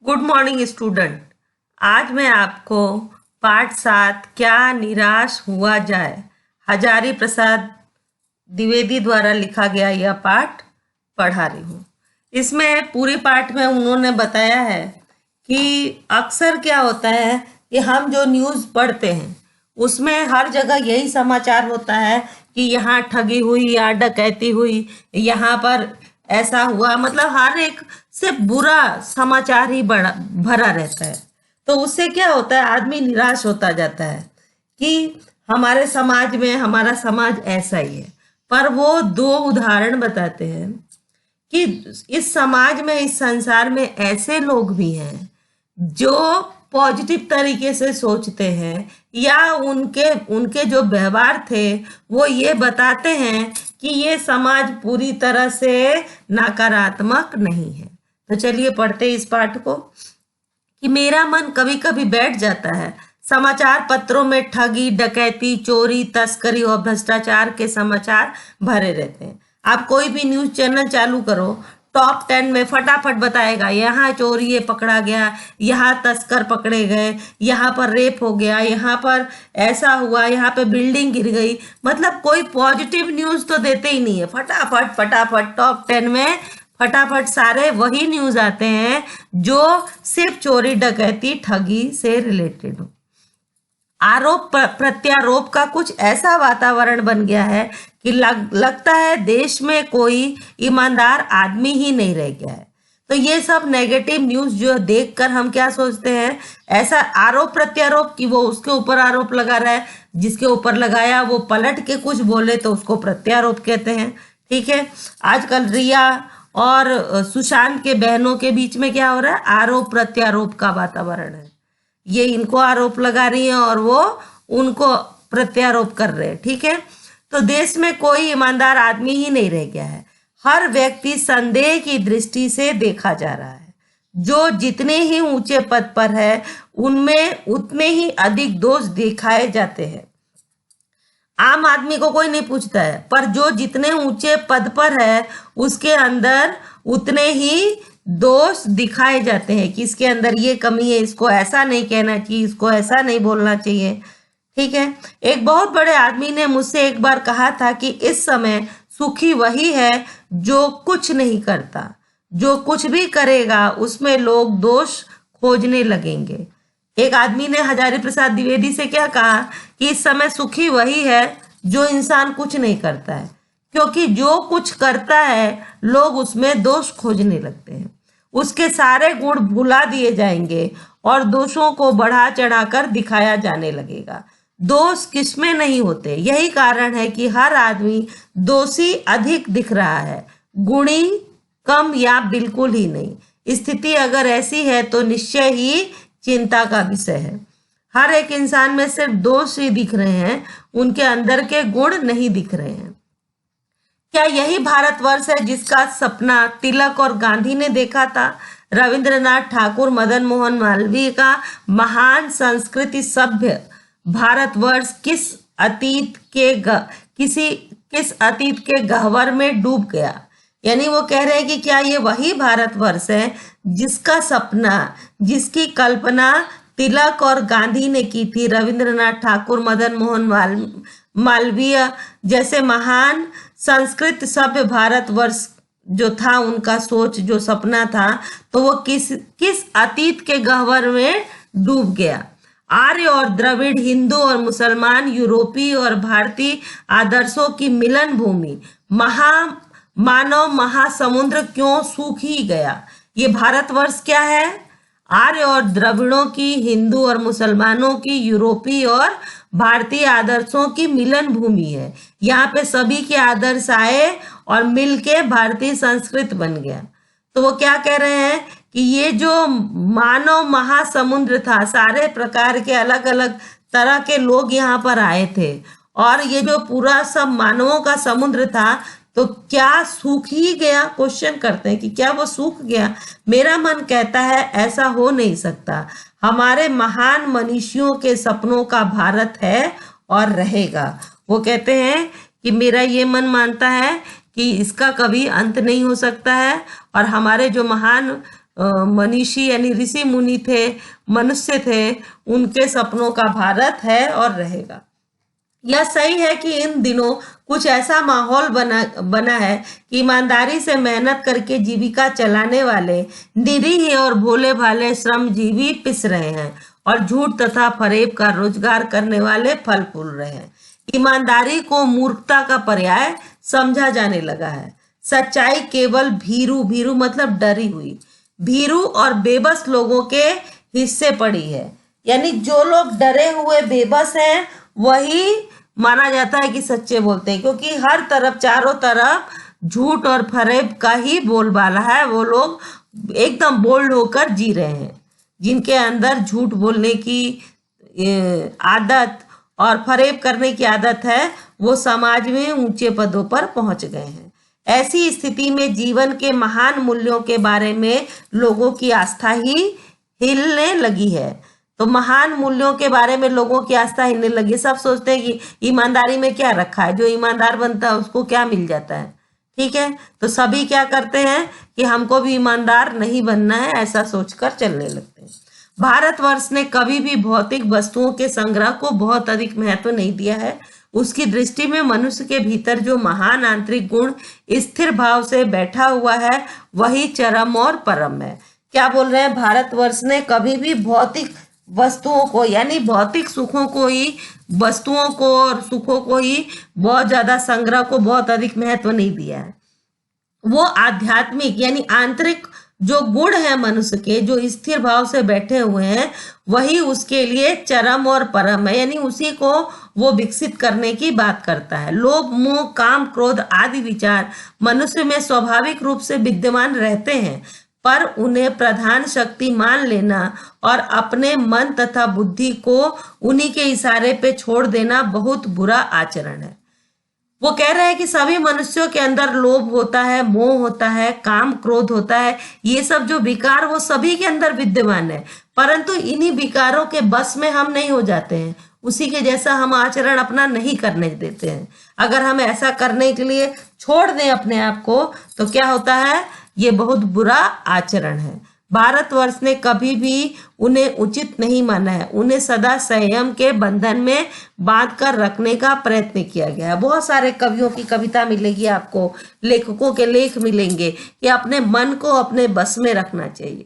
Good morning student. आज मैं आपको पाठ 7 क्या निराश हुआ जाए हजारी प्रसाद द्विवेदी द्वारा लिखा गया यह पाठ पढ़ा रही हूँ। इसमें पूरे पाठ में उन्होंने बताया है कि अक्सर क्या होता है कि हम जो न्यूज़ पढ़ते हैं उसमें हर जगह यही समाचार होता है कि यहाँ ठगी हुई, यहाँ डकैती हुई, यहाँ पर ऐसा हुआ, मतलब हर एक से बुरा समाचार ही भरा रहता है। तो उससे क्या होता है, आदमी निराश होता जाता है कि हमारे समाज में हमारा समाज ऐसा ही है। पर वो दो उदाहरण बताते हैं कि इस समाज में, इस संसार में ऐसे लोग भी हैं जो पॉजिटिव तरीके से सोचते हैं या उनके उनके जो व्यवहार थे वो ये बताते हैं कि ये समाज पूरी तरह से नकारात्मक नहीं है। तो चलिए पढ़ते इस पाठ को। कि मेरा मन कभी कभी बैठ जाता है, समाचार पत्रों में ठगी, डकैती, चोरी, तस्करी और भ्रष्टाचार के समाचार भरे रहते हैं। आप कोई भी न्यूज चैनल चालू करो, टॉप 10 में फटाफट बताएगा यहाँ चोरी ये पकड़ा गया, यहाँ तस्कर पकड़े गए, यहाँ पर रेप हो गया, यहाँ पर ऐसा हुआ, यहाँ पे बिल्डिंग गिर गई। मतलब कोई पॉजिटिव न्यूज तो देते ही नहीं है। फटाफट फटाफट टॉप 10 में फटाफट सारे वही न्यूज आते हैं जो सिर्फ चोरी, डकैती, ठगी से रिलेटेड हो। आरोप प्रत्यारोप का कुछ ऐसा वातावरण बन गया है कि लगता है देश में कोई ईमानदार आदमी ही नहीं रह गया है। तो ये सब नेगेटिव न्यूज जो देखकर हम क्या सोचते हैं, ऐसा आरोप प्रत्यारोप कि वो उसके ऊपर आरोप लगा रहा है, जिसके ऊपर लगाया वो पलट के कुछ बोले तो उसको प्रत्यारोप कहते हैं। ठीक है, आजकल रिया और सुशांत के बहनों के बीच में क्या हो रहा है, आरोप प्रत्यारोप का वातावरण है। ये इनको आरोप लगा रही है और वो उनको प्रत्यारोप कर रहे हैं। ठीक है, तो देश में कोई ईमानदार आदमी ही नहीं रह गया है। हर व्यक्ति संदेह की दृष्टि से देखा जा रहा है। जो जितने ही ऊंचे पद पर है उनमें उतने ही अधिक दोष दिखाए जाते हैं। आम आदमी को कोई नहीं पूछता है, पर जो जितने ऊंचे पद पर है उसके अंदर उतने ही दोष दिखाए जाते हैं कि इसके अंदर ये कमी है, इसको ऐसा नहीं कहना चाहिए, इसको ऐसा नहीं बोलना चाहिए। ठीक है, एक बहुत बड़े आदमी ने मुझसे एक बार कहा था कि इस समय सुखी वही है जो कुछ नहीं करता, जो कुछ भी करेगा उसमें लोग दोष खोजने लगेंगे। एक आदमी ने हजारी प्रसाद द्विवेदी से क्या कहा कि इस समय सुखी वही है जो इंसान कुछ नहीं करता है, क्योंकि जो कुछ करता है लोग उसमें दोष खोजने लगते हैं। उसके सारे गुण भुला दिए जाएंगे और दोषों को बढ़ा चढ़ाकर दिखाया जाने लगेगा। दोष किसमें नहीं होते, यही कारण है कि हर आदमी दोषी अधिक दिख रहा है, गुणी कम या बिल्कुल ही नहीं। स्थिति अगर ऐसी है तो निश्चय ही चिंता का विषय है। हर एक इंसान में सिर्फ दोष ही दिख रहे हैं, उनके अंदर के गुण नहीं दिख रहे हैं। क्या यही भारतवर्ष है जिसका सपना तिलक और गांधी ने देखा था? रविंद्रनाथ ठाकुर, मदन मोहन मालवीय का महान संस्कृति सभ्य भारतवर्ष किस अतीत के गह्वर में डूब गया? यानी वो कह रहे हैं कि क्या ये वही भारतवर्ष है जिसका सपना, जिसकी कल्पना तिलक और गांधी ने की थी, रविंद्रनाथ ठाकुर, मदन मोहन मालवीय जैसे महान संस्कृत सभ्य भारतवर्ष जो था, उनका सोच जो सपना था, तो वो किस अतीत के गह्वर में डूब गया? आर्य और द्रविड़, हिंदू और मुसलमान, यूरोपीय और भारतीय आदर्शों की मिलन भूमि, मानव महासमुद्र क्यों सूख ही गया? ये भारतवर्ष क्या है? आर्य और द्रविड़ों की, हिंदू और मुसलमानों की, यूरोपीय और भारतीय आदर्शों की मिलन भूमि है। यहाँ पे सभी के आदर्श आए और मिलके भारतीय संस्कृत बन गया। तो वो क्या कह रहे हैं कि ये जो मानव महासमुद्र था, सारे प्रकार के अलग अलग तरह के लोग यहाँ पर आए थे और ये जो पूरा सब मानवों का समुद्र था, तो क्या सूख ही गया? क्वेश्चन करते हैं कि क्या वो सूख गया? मेरा मन कहता है ऐसा हो नहीं सकता। हमारे महान मनीषियों के सपनों का भारत है और रहेगा। वो कहते हैं कि मेरा ये मन मानता है कि इसका कभी अंत नहीं हो सकता है और हमारे जो महान मनीषी यानी ऋषि मुनि थे, मनुष्य थे, उनके सपनों का भारत है और रहेगा। यह सही है कि इन दिनों कुछ ऐसा माहौल बना है कि ईमानदारी से मेहनत करके जीविका चलाने वाले निरीह और भोले भाले श्रमजीवी पिस रहे हैं और झूठ तथा फरेब का रोजगार करने वाले फल फूल रहे हैं। ईमानदारी को मूर्खता का पर्याय समझा जाने लगा है। सच्चाई केवल भीरू, भीरू मतलब डरी हुई, भीरू और बेबस लोगों के हिस्से पड़ी है। यानी जो लोग डरे हुए बेबस हैं वही माना जाता है कि सच्चे बोलते हैं, क्योंकि हर तरफ, चारों तरफ झूठ और फरेब का ही बोलबाला है। वो लोग एकदम बोल्ड होकर जी रहे हैं। जिनके अंदर झूठ बोलने की आदत और फरेब करने की आदत है, वो समाज में ऊंचे पदों पर पहुंच गए हैं। ऐसी स्थिति में जीवन के महान मूल्यों के बारे में लोगों की आस्था ही हिलने लगी है। तो महान मूल्यों के बारे में लोगों की आस्था हिलने लगी। सब सोचते हैं कि ईमानदारी में क्या रखा है, जो ईमानदार बनता है उसको क्या मिल जाता है। ठीक है, तो सभी क्या करते हैं कि हमको भी ईमानदार नहीं बनना है, ऐसा सोचकर चलने लगते हैं। भारतवर्ष ने कभी भी भौतिक वस्तुओं के संग्रह को बहुत अधिक महत्व नहीं दिया है। उसकी दृष्टि में मनुष्य के भीतर जो महान आंतरिक गुण स्थिर भाव से बैठा हुआ है वही चरम और परम है। क्या बोल रहे हैं? भारतवर्ष ने कभी भी भौतिक वस्तुओं को यानी भौतिक सुखों को ही, वस्तुओं को और सुखों को ही बहुत ज्यादा, संग्रह को बहुत अधिक महत्व नहीं दिया है। वो आध्यात्मिक यानी आंतरिक जो गुण है मनुष्य के, जो स्थिर भाव से बैठे हुए हैं, वही उसके लिए चरम और परम है। यानी उसी को वो विकसित करने की बात करता है। लोभ, मोह, काम, क्रोध आदि विचार मनुष्य में स्वाभाविक रूप से विद्यमान रहते हैं, पर उन्हें प्रधान शक्ति मान लेना और अपने मन तथा बुद्धि को उन्हीं के इशारे पे छोड़ देना बहुत बुरा आचरण है। वो कह रहे हैं कि सभी मनुष्यों के अंदर लोभ होता है, मोह होता है, काम, क्रोध होता है। ये सब जो विकार वो सभी के अंदर विद्यमान है, परंतु इन्हीं विकारों के बस में हम नहीं हो जाते हैं। उसी के जैसा हम आचरण अपना नहीं करने देते हैं। अगर हम ऐसा करने के लिए छोड़ दें अपने आप को तो क्या होता है? ये बहुत बुरा आचरण है। भारतवर्ष ने कभी भी उन्हें उचित नहीं माना है। उन्हें सदा संयम के बंधन में बांध कर रखने का प्रयत्न किया गया है। बहुत सारे कवियों की कविता मिलेगी आपको, लेखकों के लेख मिलेंगे कि अपने मन को अपने बस में रखना चाहिए।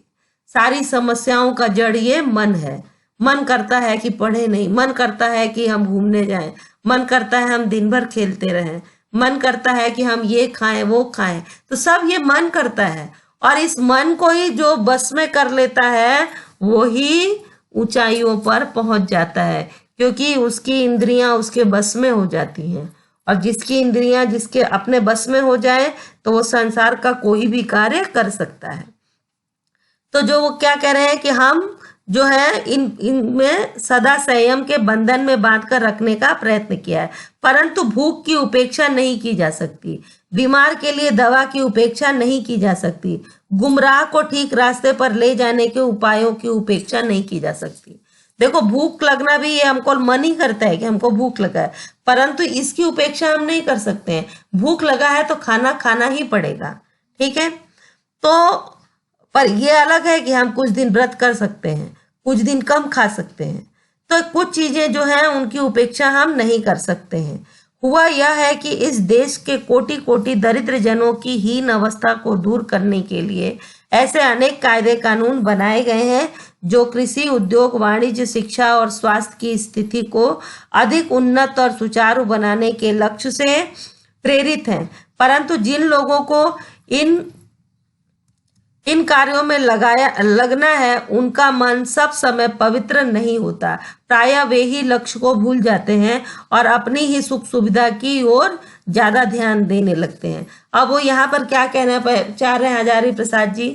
सारी समस्याओं का जड़ ये मन है। मन करता है कि पढ़े नहीं, मन करता है कि हम घूमने जाएं, मन करता है हम दिन भर खेलते रहें, मन करता है कि हम ये खाएं वो खाएं। तो सब ये मन करता है, और इस मन को ही जो बस में कर लेता है वो ही ऊंचाइयों पर पहुंच जाता है, क्योंकि उसकी इंद्रियां उसके बस में हो जाती हैं। और जिसकी इंद्रियां जिसके अपने बस में हो जाए तो वो संसार का कोई भी कार्य कर सकता है। तो जो वो क्या कह रहे हैं कि हम जो है इनमें सदा संयम के बंधन में बांध कर रखने का प्रयत्न किया है, परंतु भूख की उपेक्षा नहीं की जा सकती, बीमार के लिए दवा की उपेक्षा नहीं की जा सकती, गुमराह को ठीक रास्ते पर ले जाने के उपायों की उपेक्षा नहीं की जा सकती। देखो, भूख लगना भी ये हमको मन ही करता है कि हमको भूख लगा है, परंतु इसकी उपेक्षा हम नहीं कर सकते हैं। भूख लगा है तो खाना खाना ही पड़ेगा। ठीक है, तो पर ये अलग है कि हम कुछ दिन व्रत कर सकते हैं, कुछ दिन कम खा सकते हैं। तो कुछ चीजें जो हैं उनकी उपेक्षा हम नहीं कर सकते हैं। हुआ यह है कि इस देश के कोटि कोटि दरिद्र जनों की हीन अवस्था को दूर करने के लिए ऐसे अनेक कायदे कानून बनाए गए हैं जो कृषि, उद्योग, वाणिज्य, शिक्षा और स्वास्थ्य की स्थिति को अधिक उन्नत और सुचारू बनाने के लक्ष्य से प्रेरित हैं। परंतु जिन लोगों को इन कार्यों में लगना है उनका मन सब समय पवित्र नहीं होता। प्रायः वे ही लक्ष्य को भूल जाते हैं और अपनी ही सुख सुविधा की ओर ज्यादा ध्यान देने लगते हैं। अब वो यहाँ पर क्या कहना चाह रहे हैं हजारी प्रसाद जी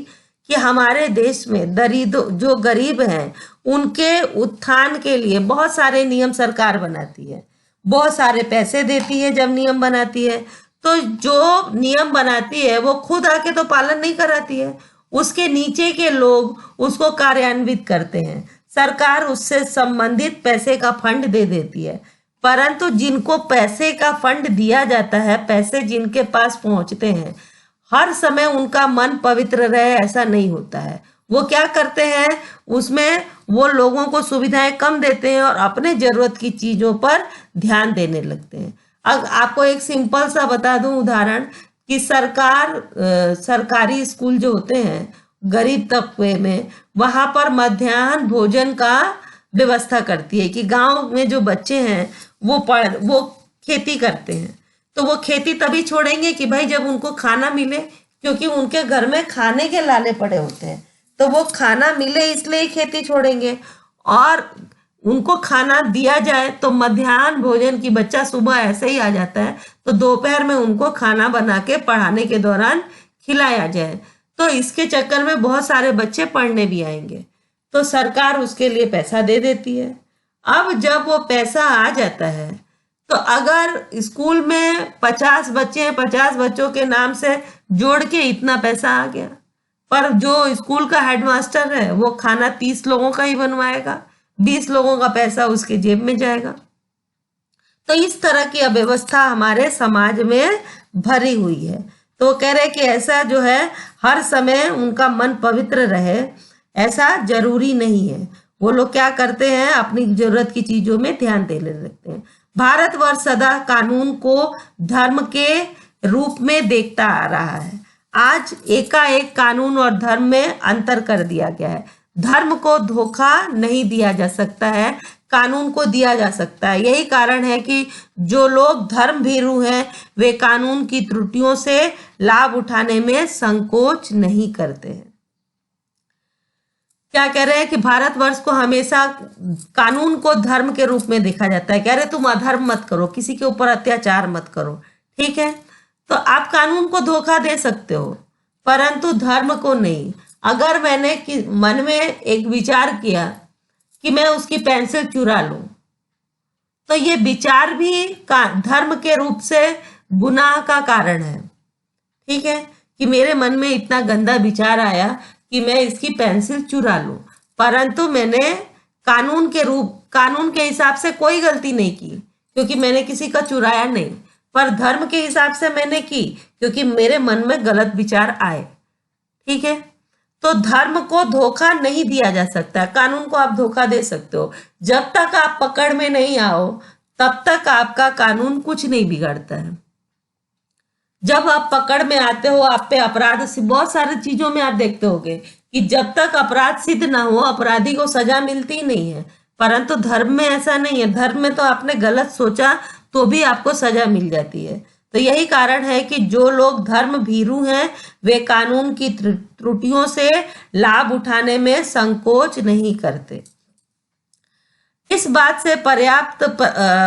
कि हमारे देश में दरिद्र जो गरीब हैं उनके उत्थान के लिए बहुत सारे नियम सरकार बनाती है, बहुत सारे पैसे देती है। जब नियम बनाती है तो जो नियम बनाती है वो खुद आके तो पालन नहीं कराती है, उसके नीचे के लोग उसको कार्यान्वित करते हैं। सरकार उससे संबंधित पैसे का फंड दे देती है, परंतु जिनको पैसे का फंड दिया जाता है, पैसे जिनके पास पहुंचते हैं, हर समय उनका मन पवित्र रहे ऐसा नहीं होता है। वो क्या करते हैं, उसमें वो लोगों को सुविधाएं कम देते हैं और अपने जरूरत की चीजों पर ध्यान देने लगते हैं। अब आपको एक सिंपल सा बता दूं उदाहरण कि सरकारी स्कूल जो होते हैं गरीब तबके में, वहां पर मध्याह्न भोजन का व्यवस्था करती है कि गांव में जो बच्चे हैं वो खेती करते हैं, तो वो खेती तभी छोड़ेंगे कि भाई जब उनको खाना मिले, क्योंकि उनके घर में खाने के लाले पड़े होते हैं, तो वो खाना मिले इसलिए ही खेती छोड़ेंगे। और उनको खाना दिया जाए तो मध्याह्न भोजन की बच्चा सुबह ऐसे ही आ जाता है, तो दोपहर में उनको खाना बना के पढ़ाने के दौरान खिलाया जाए, तो इसके चक्कर में बहुत सारे बच्चे पढ़ने भी आएंगे, तो सरकार उसके लिए पैसा दे देती है। अब जब वो पैसा आ जाता है तो अगर स्कूल में 50 बच्चे हैं, 50 बच्चों के नाम से जोड़ के इतना पैसा आ गया, पर जो स्कूल का हेडमास्टर है वो खाना 30 लोगों का ही बनवाएगा, 20 लोगों का पैसा उसके जेब में जाएगा। तो इस तरह की अव्यवस्था हमारे समाज में भरी हुई है। तो वो कह रहे कि ऐसा जो है हर समय उनका मन पवित्र रहे ऐसा जरूरी नहीं है। वो लोग क्या करते हैं, अपनी जरूरत की चीजों में ध्यान देने लगते हैं। भारतवर्ष सदा कानून को धर्म के रूप में देखता आ रहा है। आज एकाएक कानून और धर्म में अंतर कर दिया गया है। धर्म को धोखा नहीं दिया जा सकता है, कानून को दिया जा सकता है। यही कारण है कि जो लोग धर्म भीरू हैं वे कानून की त्रुटियों से लाभ उठाने में संकोच नहीं करते हैं। क्या कह रहे हैं कि भारतवर्ष को हमेशा कानून को धर्म के रूप में देखा जाता है। कह रहे तुम अधर्म मत करो, किसी के ऊपर अत्याचार मत करो, ठीक है, तो आप कानून को धोखा दे सकते हो परंतु धर्म को नहीं। अगर मैंने मन में एक विचार किया कि मैं उसकी पेंसिल चुरा लूं, तो ये विचार भी धर्म के रूप से गुनाह का कारण है, ठीक है, कि मेरे मन में इतना गंदा विचार आया कि मैं इसकी पेंसिल चुरा लूं, परंतु मैंने कानून के हिसाब से कोई गलती नहीं की क्योंकि मैंने किसी का चुराया नहीं, पर धर्म के हिसाब से मैंने की क्योंकि मेरे मन में गलत विचार आए, ठीक है। तो धर्म को धोखा नहीं दिया जा सकता, कानून को आप धोखा दे सकते हो। जब तक आप पकड़ में नहीं आओ तब तक आपका कानून कुछ नहीं बिगाड़ता है। जब आप पकड़ में आते हो, आप पे अपराध से बहुत सारी चीजों में आप देखते होगे कि जब तक अपराध सिद्ध ना हो अपराधी को सजा मिलती नहीं है, परंतु धर्म में ऐसा नहीं है। धर्म में तो आपने गलत सोचा तो भी आपको सजा मिल जाती है। तो यही कारण है कि जो लोग धर्म भीरू हैं वे कानून की त्रुटियों से लाभ उठाने में संकोच नहीं करते। इस बात से पर्याप्त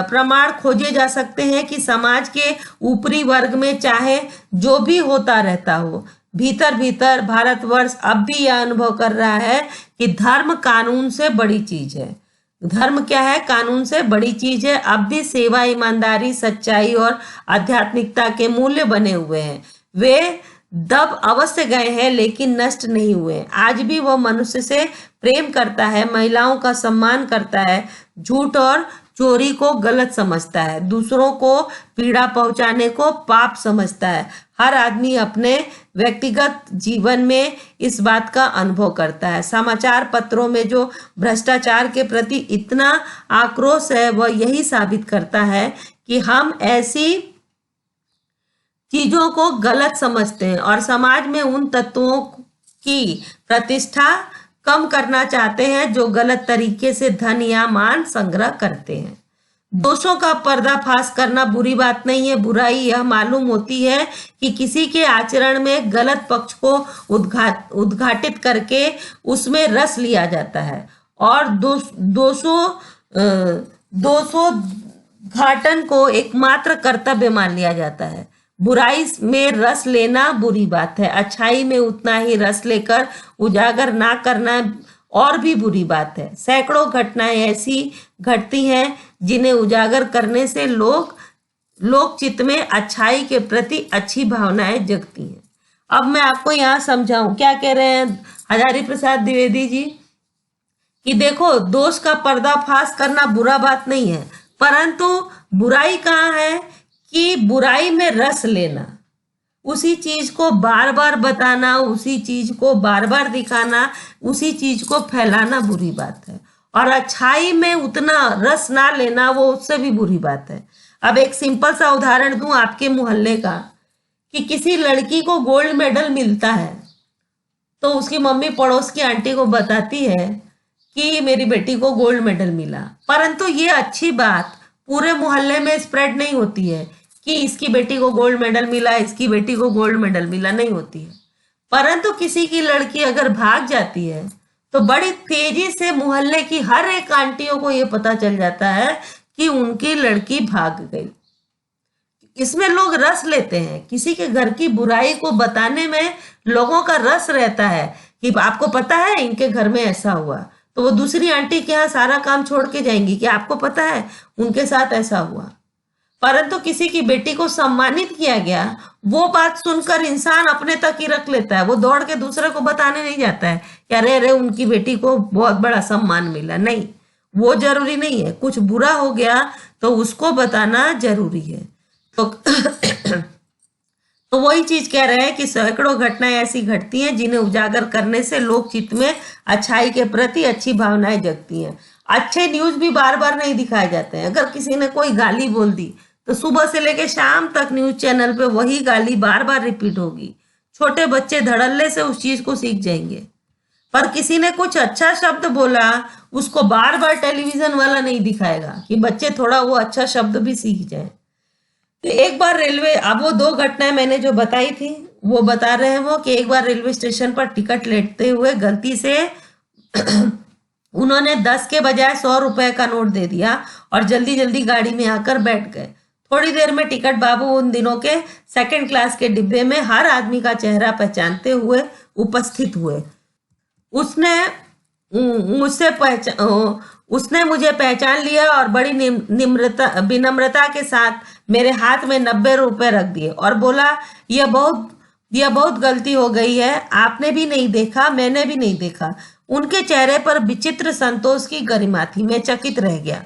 प्रमाण खोजे जा सकते हैं कि समाज के ऊपरी वर्ग में चाहे जो भी होता रहता हो, भीतर भीतर भारतवर्ष अब भी यह अनुभव कर रहा है कि धर्म कानून से बड़ी चीज है। धर्म क्या है? कानून से बड़ी चीज है। अब भी सेवा, ईमानदारी, सच्चाई और आध्यात्मिकता के मूल्य बने हुए हैं। वे दब अवश्य गए हैं लेकिन नष्ट नहीं हुए। आज भी वह मनुष्य से प्रेम करता है, महिलाओं का सम्मान करता है, झूठ और चोरी को गलत समझता है, दूसरों को पीड़ा पहुंचाने को पाप समझता है। हर आदमी अपने व्यक्तिगत जीवन में इस बात का अनुभव करता है। समाचार पत्रों में जो भ्रष्टाचार के प्रति इतना आक्रोश है वह यही साबित करता है कि हम ऐसी चीजों को गलत समझते हैं और समाज में उन तत्वों की प्रतिष्ठा कम करना चाहते हैं जो गलत तरीके से धन या मान संग्रह करते हैं। दोषों का पर्दाफाश करना बुरी बात नहीं है। बुराई यह मालूम होती है कि किसी के आचरण में गलत पक्ष को उद्घाटित करके उसमें रस लिया जाता है और दोषोद्घाटन को एकमात्र कर्तव्य मान लिया जाता है। बुराई में रस लेना बुरी बात है, अच्छाई में उतना ही रस लेकर उजागर ना करना और भी बुरी बात है। सैकड़ों घटनाएं ऐसी घटती हैं जिन्हें उजागर करने से लोक चित्त में अच्छाई के प्रति अच्छी भावनाएं जगती हैं। अब मैं आपको यहाँ समझाऊं, क्या कह रहे हैं हजारी प्रसाद द्विवेदी जी कि देखो, दोष का पर्दाफाश करना बुरा बात नहीं है, परंतु बुराई कहाँ है कि बुराई में रस लेना, उसी चीज को बार बार बताना, उसी चीज को बार बार दिखाना, उसी चीज को फैलाना बुरी बात है। और अच्छाई में उतना रस ना लेना वो उससे भी बुरी बात है। अब एक सिंपल सा उदाहरण दूं आपके मोहल्ले का, कि किसी लड़की को गोल्ड मेडल मिलता है तो उसकी मम्मी पड़ोस की आंटी को बताती है कि मेरी बेटी को गोल्ड मेडल मिला, परंतु ये अच्छी बात पूरे मोहल्ले में स्प्रेड नहीं होती है कि इसकी बेटी को गोल्ड मेडल मिला, इसकी बेटी को गोल्ड मेडल मिला, नहीं होती है। परंतु किसी की लड़की अगर भाग जाती है तो बड़ी तेजी से मोहल्ले की हर एक आंटियों को यह पता चल जाता है कि उनकी लड़की भाग गई। इसमें लोग रस लेते हैं, किसी के घर की बुराई को बताने में लोगों का रस रहता है कि आपको पता है इनके घर में ऐसा हुआ, तो वो दूसरी आंटी के यहाँ सारा काम छोड़ के जाएंगी कि आपको पता है उनके साथ ऐसा हुआ। परंतु किसी की बेटी को सम्मानित किया गया, वो बात सुनकर इंसान अपने तक ही रख लेता है, वो दौड़ के दूसरे को बताने नहीं जाता है कि अरे अरे उनकी बेटी को बहुत बड़ा सम्मान मिला। नहीं, वो जरूरी नहीं है। कुछ बुरा हो गया तो उसको बताना जरूरी है। तो तो वही चीज कह रहे हैं कि सैकड़ों घटनाएं ऐसी घटती हैं जिन्हें उजागर करने से लोक चित्त में अच्छाई के प्रति अच्छी भावनाएं जगती हैं। अच्छे न्यूज भी बार बार नहीं दिखाए जाते हैं। अगर किसी ने कोई गाली बोल दी तो सुबह से लेकर शाम तक न्यूज चैनल पे वही गाली बार बार रिपीट होगी। छोटे बच्चे धड़ल्ले से उस चीज को सीख जाएंगे। पर किसी ने कुछ अच्छा शब्द बोला, उसको बार बार टेलीविजन वाला नहीं दिखाएगा कि बच्चे थोड़ा वो अच्छा शब्द भी सीख जाए। तो एक बार रेलवे, अब वो दो घटनाएं मैंने जो बताई थी वो बता रहे हैं वो कि एक बार रेलवे स्टेशन पर टिकट लेते हुए गलती से उन्होंने 10 के बजाय 100 रुपए का नोट दे दिया और जल्दी जल्दी गाड़ी में आकर बैठ गए। थोड़ी देर में टिकट बाबू उन दिनों के सेकंड क्लास के डिब्बे में हर आदमी का चेहरा पहचानते हुए उपस्थित हुए। उसने उसने मुझे पहचान लिया और बड़ी विनम्रता के साथ मेरे हाथ में 90 रुपए रख दिए और बोला, यह बहुत गलती हो गई है, आपने भी नहीं देखा, मैंने भी नहीं देखा। उनके चेहरे पर विचित्र संतोष की गरिमा थी। मैं चकित रह गया।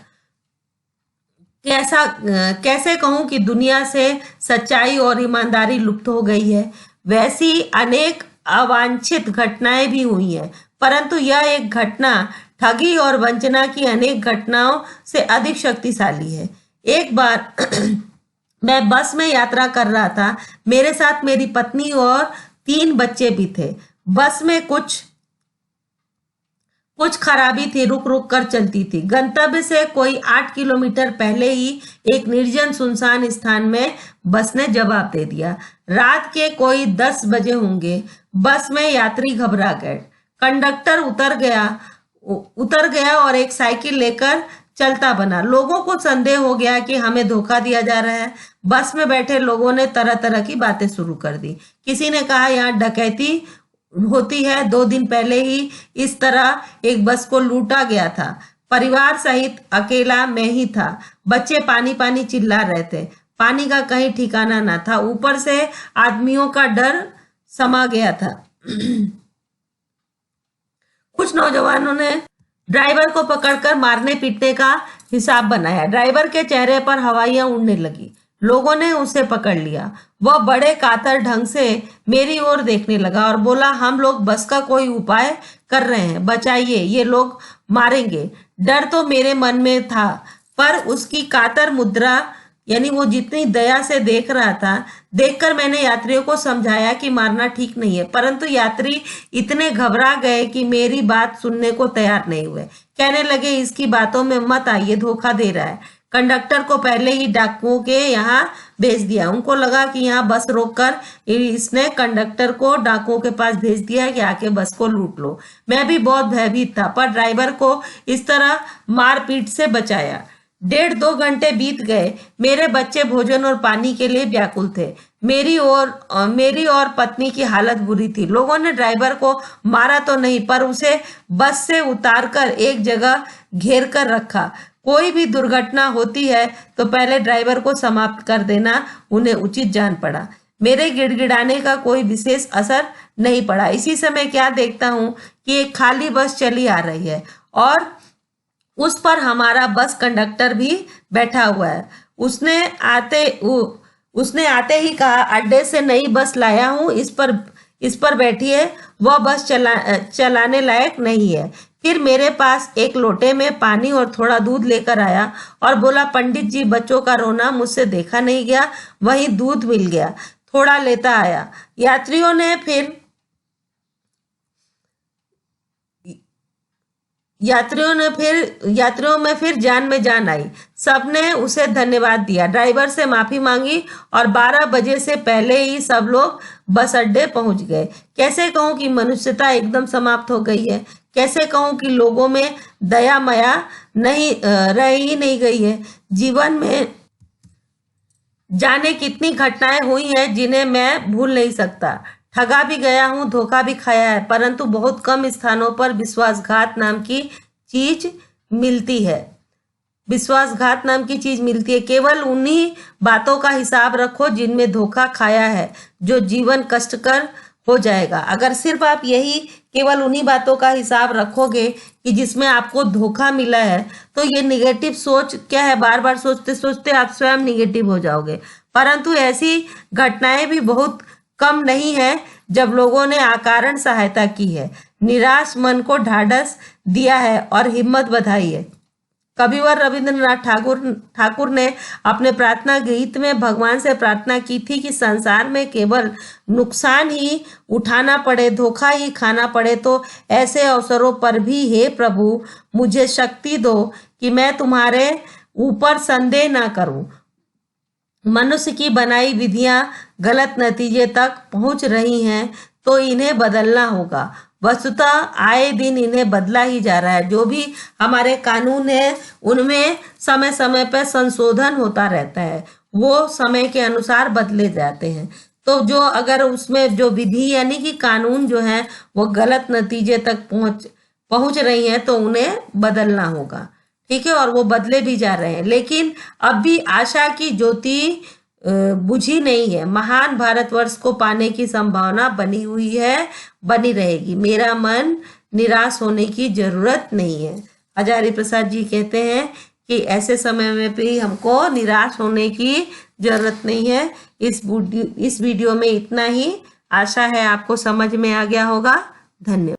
कैसे कहूं कि दुनिया से सच्चाई और ईमानदारी लुप्त हो गई है। वैसी अनेक अवांछित घटनाएं भी हुई हैं, परंतु यह एक घटना ठगी और वंचना की अनेक घटनाओं से अधिक शक्तिशाली है। एक बार मैं बस में यात्रा कर रहा था। मेरे साथ मेरी पत्नी और 3 बच्चे भी थे। बस में कुछ खराबी थी, रुक रुक कर चलती थी। गंतव्य से कोई 8 किलोमीटर पहले ही एक निर्जन सुनसान स्थान में बस ने जवाब दे दिया। रात के कोई 10 बजे होंगे। बस में यात्री घबरा गए। कंडक्टर उतर गया और एक साइकिल लेकर चलता बना। लोगों को संदेह हो गया कि हमें धोखा दिया जा रहा है। बस में बैठे लोगों ने तरह तरह की बातें शुरू कर दी। किसी ने कहा यहाँ डकैती होती है, 2 दिन पहले ही इस तरह एक बस को लूटा गया था। परिवार सहित अकेला मैं ही था। बच्चे पानी पानी चिल्ला रहे थे। पानी का कहीं ठिकाना ना था। ऊपर से आदमियों का डर समा गया था। कुछ नौजवानों ने ड्राइवर को पकड़कर मारने पीटने का हिसाब बनाया। ड्राइवर के चेहरे पर हवाइयां उड़ने लगी। लोगों ने उसे पकड़ लिया। वह बड़े कातर ढंग से मेरी ओर देखने लगा और बोला, हम लोग बस का कोई उपाय कर रहे हैं, बचाइए, ये लोग मारेंगे। डर तो मेरे मन में था, पर उसकी कातर मुद्रा, यानी वो जितनी दया से देख रहा था, देखकर मैंने यात्रियों को समझाया कि मारना ठीक नहीं है। परंतु यात्री इतने घबरा गए कि मेरी बात सुनने को तैयार नहीं हुए। कहने लगे, इसकी बातों में मत आइए, धोखा दे रहा है। कंडक्टर को पहले ही डाकुओं के यहाँ भेज दिया। उनको लगा कि यहाँ बस रोककर इसने कंडक्टर को डाकुओं के पास भेज दिया कि आके बस को लूट लो। मैं भी बहुत भयभीत था, पर ड्राइवर को इस तरह मारपीट से बचाया। 1.5-2 घंटे बीत गए। मेरे बच्चे भोजन और पानी के लिए व्याकुल थे। मेरी और पत्नी की हालत बुरी थी। लोगों ने ड्राइवर को मारा तो नहीं, पर उसे बस से उतारकर एक जगह घेर कर रखा। कोई भी दुर्घटना होती है तो पहले ड्राइवर को समाप्त कर देना उन्हें उचित जान पड़ा। मेरे गिड़गिड़ाने का कोई विशेष असर नहीं पड़ा। इसी समय क्या देखता हूं कि एक खाली बस चली आ रही है और उस पर हमारा बस कंडक्टर भी बैठा हुआ है। उसने आते ही कहा, अड्डे से नई बस लाया हूं, इस पर बैठिए। वह बस चलाने लायक नहीं है। फिर मेरे पास एक लोटे में पानी और थोड़ा दूध लेकर आया और बोला, पंडित जी, बच्चों का रोना मुझसे देखा नहीं गया। वहीं दूध मिल गया, थोड़ा लेता आया। यात्रियों में फिर जान में जान आई। सबने उसे धन्यवाद दिया, ड्राइवर से माफी मांगी और 12 बजे से पहले ही सब लोग बस अड्डे पहुंच गए। कैसे कहूं कि मनुष्यता एकदम समाप्त हो गई है। कैसे कहूं कि लोगों में दया माया नहीं रह ही नहीं गई है। जीवन में जाने कितनी घटनाएं हुई हैं जिन्हें मैं भूल नहीं सकता। ठगा भी गया हूं, धोखा भी खाया है, परंतु बहुत कम स्थानों पर विश्वासघात नाम की चीज मिलती है। विश्वासघात नाम की चीज मिलती है। केवल उन्हीं बातों का हिसाब रखो जिनमें धोखा खाया है, जो जीवन कष्टकर हो जाएगा। अगर सिर्फ आप यही केवल उन्हीं बातों का हिसाब रखोगे कि जिसमें आपको धोखा मिला है, तो ये निगेटिव सोच क्या है, बार बार सोचते सोचते आप स्वयं निगेटिव हो जाओगे। परंतु ऐसी घटनाएं भी बहुत कम नहीं है जब लोगों ने अकारण सहायता की है, निराश मन को ढाढ़स दिया है और हिम्मत बधाई है। कविवर रविंद्रनाथ ठाकुर ने अपने प्रार्थना गीत में भगवान से प्रार्थना की थी कि संसार में केवल नुकसान ही उठाना पड़े, धोखा ही खाना पड़े, तो ऐसे अवसरों पर भी हे प्रभु मुझे शक्ति दो कि मैं तुम्हारे ऊपर संदेह ना करूं। मनुष्य की बनाई विधियां गलत नतीजे तक पहुंच रही हैं, तो इन्हें बदलना होगा। वस्तुतः आए दिन इन्हें बदला ही जा रहा है। जो भी हमारे कानून है उनमें समय समय पर संशोधन होता रहता है, वो समय के अनुसार बदले जाते हैं। तो जो अगर उसमें जो विधि यानी कि कानून जो है वो गलत नतीजे तक पहुंच रही है, तो उन्हें बदलना होगा। ठीक है, और वो बदले भी जा रहे हैं। लेकिन अब भी आशा की ज्योति बुझी नहीं है। महान भारतवर्ष को पाने की संभावना बनी हुई है, बनी रहेगी। मेरा मन निराश होने की जरूरत नहीं है। हजारी प्रसाद जी कहते हैं कि ऐसे समय में भी हमको निराश होने की जरूरत नहीं है। इस वीडियो में इतना ही। आशा है आपको समझ में आ गया होगा। धन्यवाद।